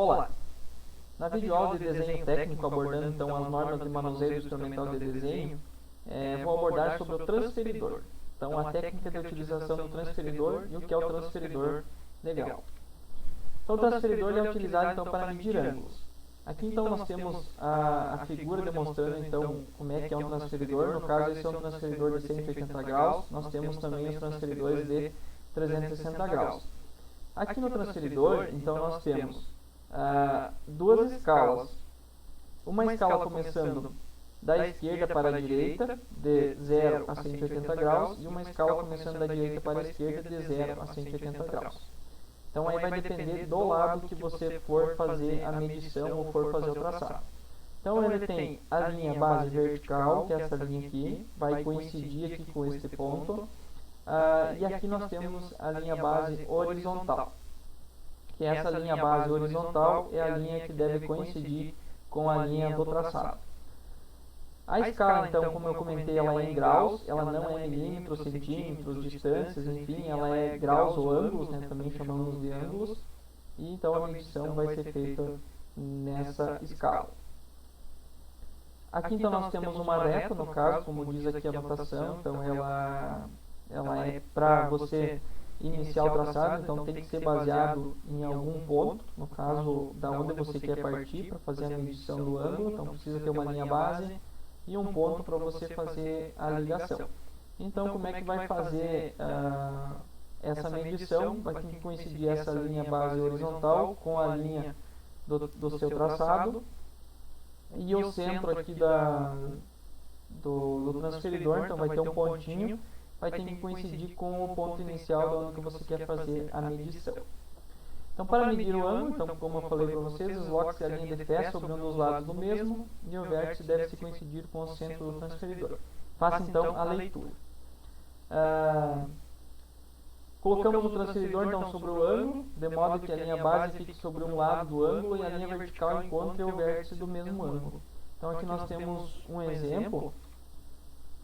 Olá! Na videoaula de desenho técnico, abordando então as normas de manuseio instrumental de desenho, vou abordar sobre o transferidor. Então, a técnica de utilização do transferidor e o que é o transferidor de grau. Então, o transferidor é utilizado então para medir ângulos. Aqui então nós temos a figura demonstrando então como é que é um transferidor. No caso, esse é um transferidor de 180 graus. Nós temos também os transferidores de 360 graus. Aqui no transferidor, então nós temos duas escalas. Uma escala começando da esquerda para a direita, de 0 a 180 graus, e uma escala começando da direita para a esquerda, de 0 a 180 graus. Então aí vai depender do lado que você for fazer a medição ou for fazer o traçado. Então ele tem a linha base vertical, que é essa linha aqui, vai coincidir aqui com este ponto. E aqui nós temos a linha base horizontal, que essa linha base horizontal é a linha que deve coincidir com a linha do traçado. A escala, então, como eu comentei, ela é em graus, ela não é em milímetros, centímetros, distâncias, enfim, ela é graus ou ângulos, né, também chamamos de ângulos, e então a medição vai ser feita nessa escala. Aqui, então, nós temos uma reta, no caso, como diz aqui a notação, então ela é para você iniciar o traçado, então tem que ser baseado em algum ponto, no caso, da onde você quer partir para fazer a medição do ângulo, então precisa ter uma linha base e um ponto para você fazer a ligação. Então, como é que vai fazer essa medição? Vai ter que coincidir essa linha base horizontal com a linha do seu traçado, e o centro aqui do transferidor, então vai ter um pontinho, vai ter que coincidir com o ponto inicial de onde você quer fazer a medição. Então, para medir o ângulo, então, como eu falei para vocês, desloque-se a linha de fé sobre um dos lados do mesmo, e o vértice deve se coincidir com o centro do transferidor. Faça, então, a leitura. Colocamos o transferidor, então, sobre o ângulo, de modo que a linha base fique sobre um lado do ângulo e a linha vertical encontre o vértice do mesmo ângulo. Então, aqui nós temos um exemplo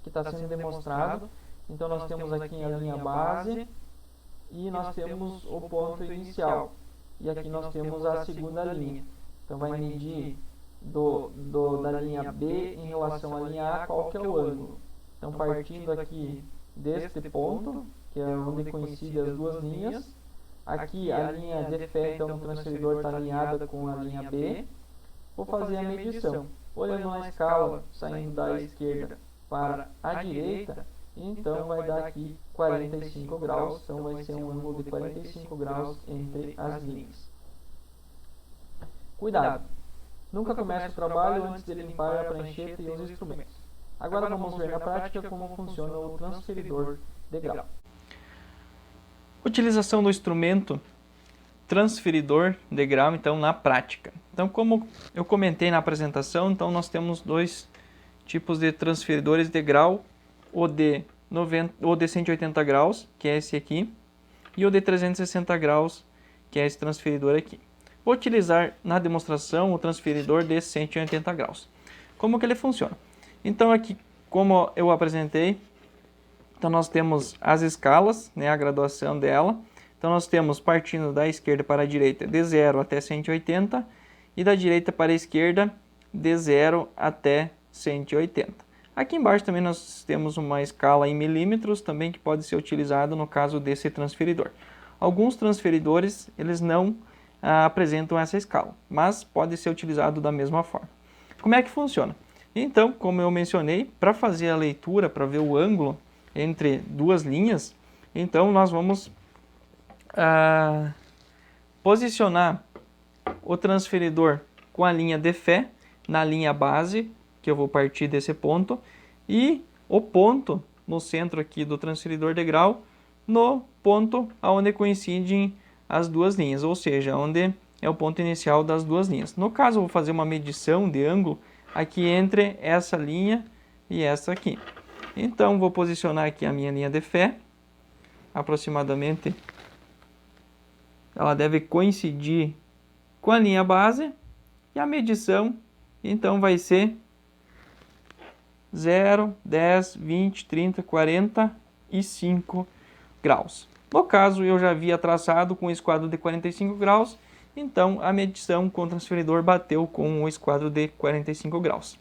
que está sendo demonstrado. Então, nós temos aqui a linha base e nós temos o ponto inicial. E aqui nós temos a segunda linha. Então, vai medir da linha B em relação à linha A, qual que é o ângulo. Então, partindo aqui deste ponto, que é onde coincidem as duas linhas. Aqui a linha de fé, então, no transferidor está alinhada com a linha B. Vou fazer a medição. Olhando na escala, saindo da esquerda para a direita, então vai dar aqui 45 graus, então vai ser um ângulo de 45 graus entre as linhas. Cuidado! Nunca comece o trabalho antes de limpar a prancheta e os instrumentos. Agora vamos ver na prática como funciona o transferidor de grau. Utilização do instrumento transferidor de grau, então, na prática. Então, como eu comentei na apresentação, então nós temos dois tipos de transferidores de grau, o de 180 graus, que é esse aqui, e o de 360 graus, que é esse transferidor aqui. Vou utilizar na demonstração o transferidor de 180 graus. Como que ele funciona? Então aqui, como eu apresentei, então nós temos as escalas, né, a graduação dela. Então nós temos partindo da esquerda para a direita de 0 até 180 e da direita para a esquerda de 0 até 180. Aqui embaixo também nós temos uma escala em milímetros também que pode ser utilizado no caso desse transferidor. Alguns transferidores eles não apresentam essa escala, mas pode ser utilizado da mesma forma. Como é que funciona? Então, como eu mencionei, para fazer a leitura, para ver o ângulo entre duas linhas, então nós vamos posicionar o transferidor com a linha de fé na linha base, que eu vou partir desse ponto, e o ponto no centro aqui do transferidor de grau, no ponto onde coincidem as duas linhas, ou seja, onde é o ponto inicial das duas linhas. No caso, eu vou fazer uma medição de ângulo aqui entre essa linha e essa aqui. Então, vou posicionar aqui a minha linha de fé, aproximadamente, ela deve coincidir com a linha base, e a medição, então, vai ser 0, 10, 20, 30, 45 graus. No caso, eu já havia traçado com um esquadro de 45 graus, Então, a medição com o transferidor bateu com o esquadro de 45 graus.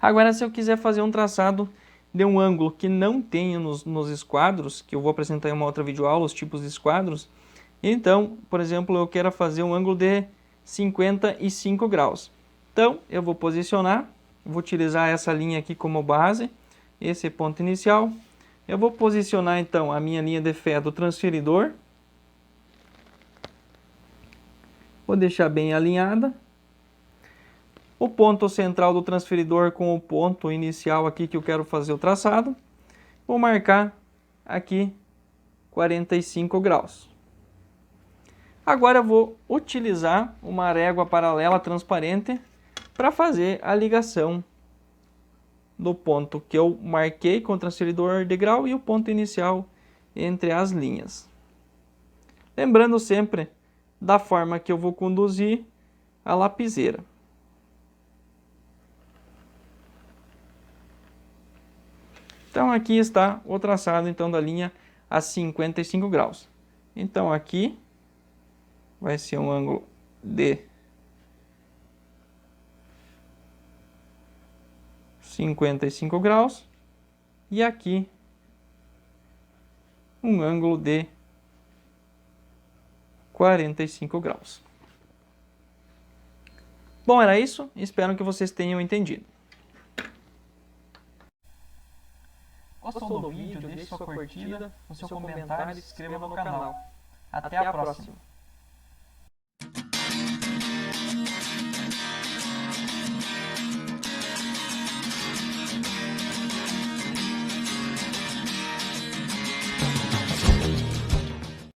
Agora, se eu quiser fazer um traçado de um ângulo que não tenha nos esquadros, que eu vou apresentar em uma outra videoaula, os tipos de esquadros, então, por exemplo, eu quero fazer um ângulo de 55 graus. Então, eu vou posicionar, vou utilizar essa linha aqui como base, esse ponto inicial. Eu vou posicionar, então, a minha linha de fé do transferidor. Vou deixar bem alinhada. O ponto central do transferidor com o ponto inicial aqui que eu quero fazer o traçado. Vou marcar aqui 45 graus. Agora eu vou utilizar uma régua paralela transparente para fazer a ligação do ponto que eu marquei com o transferidor de grau e o ponto inicial entre as linhas. Lembrando sempre da forma que eu vou conduzir a lapiseira. Então aqui está o traçado então da linha a 55 graus. Então aqui vai ser um ângulo de 55 graus e aqui um ângulo de 45 graus. Bom, era isso. Espero que vocês tenham entendido. Gostou do vídeo? Deixe sua curtida, o seu comentário e se inscreva no canal. Até a próxima!